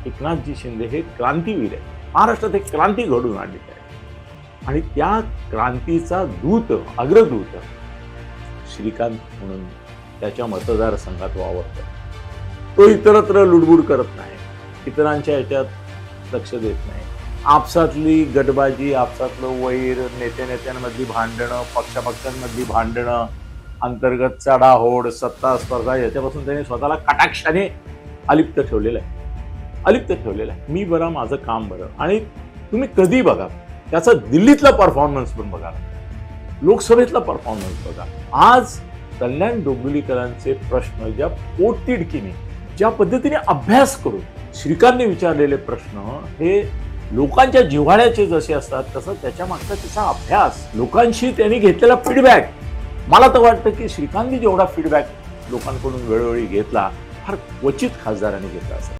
एकनाथजी शिंदे हे क्रांतीवीर आहे. महाराष्ट्रात एक क्रांती घडून आणलेली आहे आणि त्या क्रांतीचा दूत, अग्रदूत श्रीकांत म्हणून त्याच्या मतदारसंघात वावरतो. तो इतरत्र लुडबुड करत नाही, इतरांच्या ह्याच्यात लक्ष देत नाही. आपसातली गटबाजी, आपसातलं वैर, नेत्यांमधली भांडणं, पक्षांमधली भांडणं, अंतर्गत चढाओढ, सत्ता स्पर्धा याच्यापासून त्यांनी स्वतःला कटाक्षाने अलिप्त ठेवलेलं आहे. मी बरं, माझं काम बरं. आणि तुम्ही कधी बघा त्याचा दिल्लीतला परफॉर्मन्स पण बघा, लोकसभेतला परफॉर्मन्स बघा. आज कल्याण डोंबिवलीकरांचे प्रश्न ज्या पोटतिडकीने, ज्या पद्धतीने अभ्यास करून श्रीकांतने विचारलेले प्रश्न हे लोकांच्या जिव्हाळ्याचे जसे असतात, तसं त्याच्या मागचा त्याचा अभ्यास, लोकांशी त्यांनी घेतलेला फीडबॅक. मला तर वाटतं की श्रीकांतनी जेवढा फीडबॅक लोकांकडून वेळोवेळी घेतला, फार क्वचित खासदारांनी घेतला असेल.